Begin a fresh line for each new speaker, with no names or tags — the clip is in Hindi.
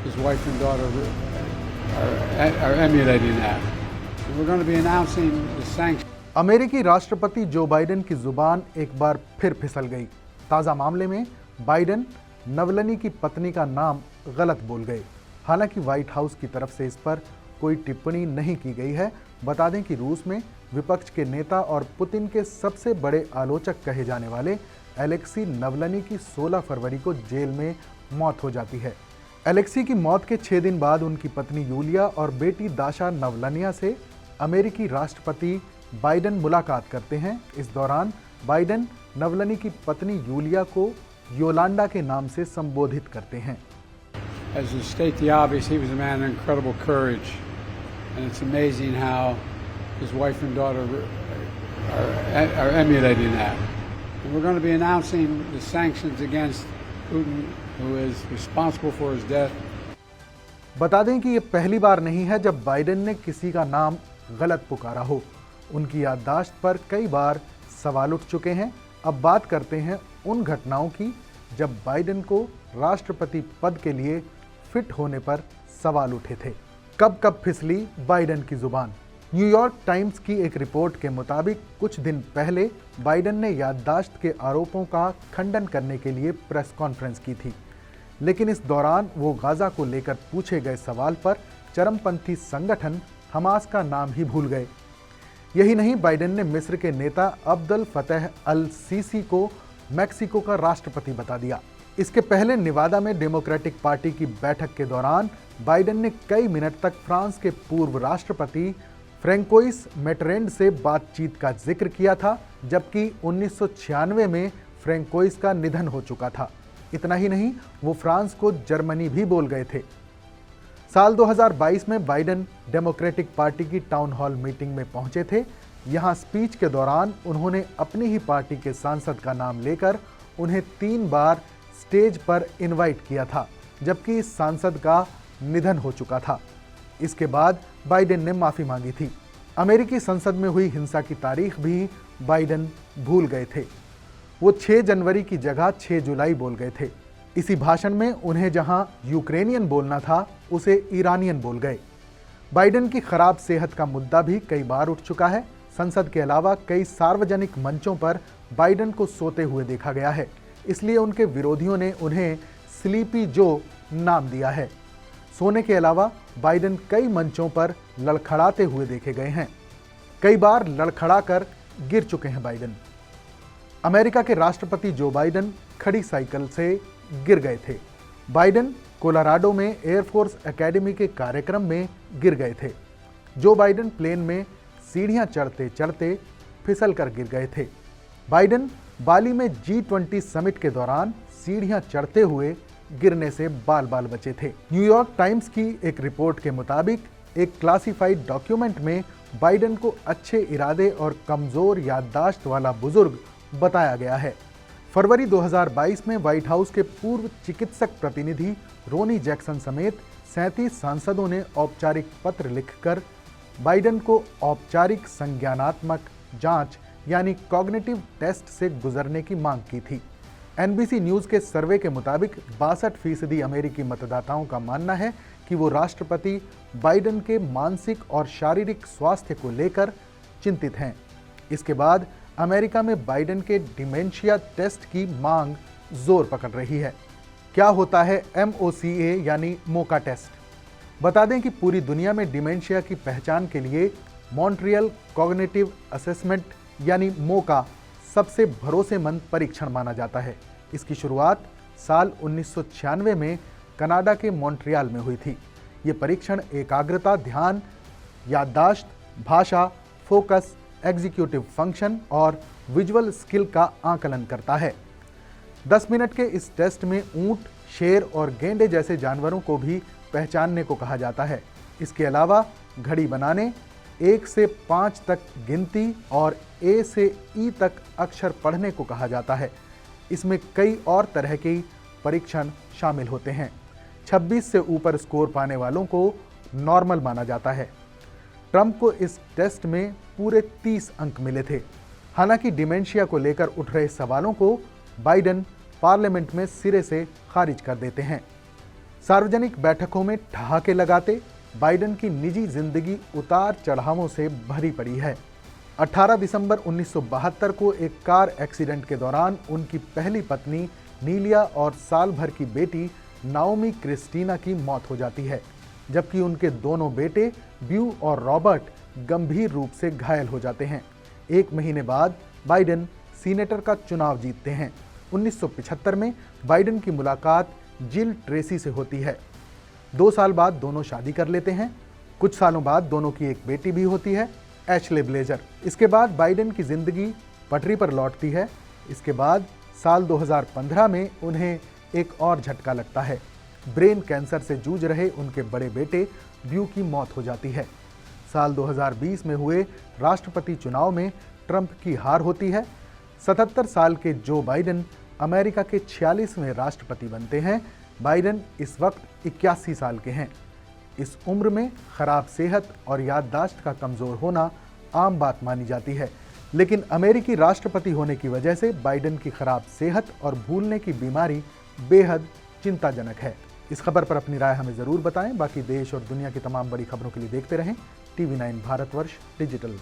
his wife and daughter are emulating that. And we're going to be announcing the sanctions.
अमेरिकी राष्ट्रपति जो बाइडेन की जुबान एक बार फिर फिसल गई। ताज़ा मामले में बाइडेन नवलनी की पत्नी का नाम गलत बोल गए। हालांकि व्हाइट हाउस की तरफ से इस पर कोई टिप्पणी नहीं की गई है। बता दें कि रूस में विपक्ष के नेता और पुतिन के सबसे बड़े आलोचक कहे जाने वाले एलेक्सी नवलनी की 16 फरवरी को जेल में मौत हो जाती है। एलेक्सी की मौत के 6 दिन बाद उनकी पत्नी यूलिया और बेटी दाशा नवलनिया से अमेरिकी राष्ट्रपति बाइडेन मुलाकात करते हैं। इस दौरान बाइडेन नवलनी की पत्नी यूलिया को योलांडा के नाम से संबोधित करते हैं।
As to state the obvious, he was a man of incredible courage, and it's amazing how his wife and daughter are emulating that. And we're going to be announcing the sanctions against Putin, who is responsible for his death.
बता दें कि ये पहली बार नहीं है जब बाइडेन ने किसी का नाम गलत पुकारा हो। उनकी याददाश्त पर कई बार सवाल उठ चुके हैं। अब बात करते हैं उन घटनाओं की जब बाइडेन को राष्ट्रपति पद के लिए फिट होने पर सवाल उठे थे। कब कब फिसली बाइडेन की जुबान। न्यूयॉर्क टाइम्स की एक रिपोर्ट के मुताबिक कुछ दिन पहले बाइडेन ने याददाश्त के आरोपों का खंडन करने के लिए प्रेस कॉन्फ्रेंस की थी, लेकिन इस दौरान वो गाजा को लेकर पूछे गए सवाल पर चरमपंथी संगठन हमास का नाम ही भूल गए। यही नहीं, बाइडेन ने मिस्र के नेता अब्दुल फतेह अल सीसी को मैक्सिको का राष्ट्रपति बता दिया। इसके पहले निवादा में डेमोक्रेटिक पार्टी की बैठक के दौरान बाइडेन ने कई मिनट तक फ्रांस के पूर्व राष्ट्रपति फ्रैंकोइस मेटरेंड से बातचीत का जिक्र किया था, जबकि 1996 में फ्रैंकोइस का निधन हो चुका था। इतना ही नहीं, वो फ्रांस को जर्मनी भी बोल गए थे। साल 2022 में बाइडेन डेमोक्रेटिक पार्टी की टाउन हॉल मीटिंग में पहुंचे थे। यहां स्पीच के दौरान उन्होंने अपनी ही पार्टी के सांसद का नाम लेकर उन्हें 3 बार स्टेज पर इनवाइट किया था, जबकि इस सांसद का निधन हो चुका था। इसके बाद बाइडेन ने माफी मांगी थी। अमेरिकी संसद में हुई हिंसा की तारीख भी बाइडेन भूल गए थे। वो 6 जनवरी की जगह 6 जुलाई बोल गए थे। इसी भाषण में उन्हें जहां यूक्रेनियन बोलना था, उसे ईरानियन बोल गए। बाइडेन की खराब सेहत का मुद्दा भी कई बार उठ चुका है। संसद के अलावा कई सार्वजनिक मंचों पर बाइडेन को सोते हुए देखा गया है, इसलिए उनके विरोधियों ने उन्हें स्लीपी जो नाम दिया है। सोने के अलावा बाइडेन कई मंचों पर लड़खड़ाते हुए देखे गए हैं। कई बार लड़खड़ाकर गिर चुके हैं बाइडेन। अमेरिका के राष्ट्रपति जो बाइडेन खड़ी साइकिल से गिर गए थे। बाइडेन कोलोराडो में एयरफोर्स एकेडमी के कार्यक्रम में गिर गए थे। जो बाइडेन प्लेन में सीढ़ियां चढ़ते चढ़ते फिसल कर गिर गए थे। बाइडेन बाली में G20 समिट के दौरान सीढ़ियां चढ़ते हुए गिरने से बाल बाल बचे थे। न्यूयॉर्क टाइम्स की एक रिपोर्ट के मुताबिक एक क्लासिफाइड डॉक्यूमेंट में बाइडेन को अच्छे इरादे और कमजोर याददाश्त वाला बुजुर्ग बताया गया है। फरवरी 2022 में व्हाइट हाउस के पूर्व चिकित्सक प्रतिनिधि रोनी जैक्सन समेत 37 सांसदों ने औपचारिक पत्र लिखकर बाइडेन को औपचारिक संज्ञानात्मक जांच यानी कॉग्निटिव टेस्ट से गुजरने की मांग की थी। NBC न्यूज़ के सर्वे के मुताबिक 62% अमेरिकी मतदाताओं का मानना है कि वो राष्ट्रपति बाइडेन के मानसिक और शारीरिक स्वास्थ्य को लेकर चिंतित हैं। इसके बाद अमेरिका में बाइडेन के डिमेंशिया टेस्ट की मांग जोर पकड़ रही है। क्या होता है MOCA यानी मोका टेस्ट? बता दें कि पूरी दुनिया में डिमेंशिया की पहचान के लिए मॉन्ट्रियल कॉग्निटिव असेसमेंट यानी मोका सबसे भरोसेमंद परीक्षण माना जाता है। इसकी शुरुआत साल 1996 में कनाडा के मॉन्ट्रियल में हुई थी। ये परीक्षण एकाग्रता, ध्यान, याददाश्त, भाषा, फोकस, एग्जीक्यूटिव फंक्शन और विजुअल स्किल का आकलन करता है। 10 मिनट के इस टेस्ट में ऊंट, शेर और गेंडे जैसे जानवरों को भी पहचानने को कहा जाता है। इसके अलावा घड़ी बनाने, 1 से 5 तक गिनती और A से E तक अक्षर पढ़ने को कहा जाता है। इसमें कई और तरह के परीक्षण शामिल होते हैं। 26 से ऊपर स्कोर पाने वालों को नॉर्मल माना जाता है। ट्रंप को इस टेस्ट में पूरे 30 अंक मिले थे। हालांकि डिमेंशिया को लेकर उठ रहे सवालों को बाइडेन पार्लियामेंट में सिरे से खारिज कर देते हैं। सार्वजनिक बैठकों में ठहाके लगाते बाइडेन की निजी जिंदगी उतार चढ़ावों से भरी पड़ी है। 18 दिसंबर 1972 को एक कार एक्सीडेंट के दौरान उनकी पहली पत्नी नीलिया और साल भर की बेटी नाओमी क्रिस्टीना की मौत हो जाती है, जबकि उनके दोनों बेटे ब्यू और रॉबर्ट गंभीर रूप से घायल हो जाते हैं। एक महीने बाद बाइडेन सीनेटर का चुनाव जीतते हैं। 1975 में बाइडेन की मुलाकात जिल ट्रेसी से होती है। 2 साल बाद दोनों शादी कर लेते हैं। कुछ सालों बाद दोनों की एक बेटी भी होती है, एशले ब्लेजर। इसके बाद बाइडेन की जिंदगी पटरी पर लौटती है। इसके बाद साल 2015 में उन्हें एक और झटका लगता है। ब्रेन कैंसर से जूझ रहे उनके बड़े बेटे ब्यू की मौत हो जाती है। साल 2020 में हुए राष्ट्रपति चुनाव में ट्रंप की हार होती है। 77 साल के जो बाइडेन अमेरिका के 46वें राष्ट्रपति बनते हैं। बाइडेन इस वक्त 81 साल के हैं। इस उम्र में खराब सेहत और याददाश्त का कमज़ोर होना आम बात मानी जाती है, लेकिन अमेरिकी राष्ट्रपति होने की वजह से बाइडेन की खराब सेहत और भूलने की बीमारी बेहद चिंताजनक है। इस खबर पर अपनी राय हमें ज़रूर बताएं। बाकी देश और दुनिया की तमाम बड़ी खबरों के लिए देखते रहें TV9 भारतवर्ष डिजिटल।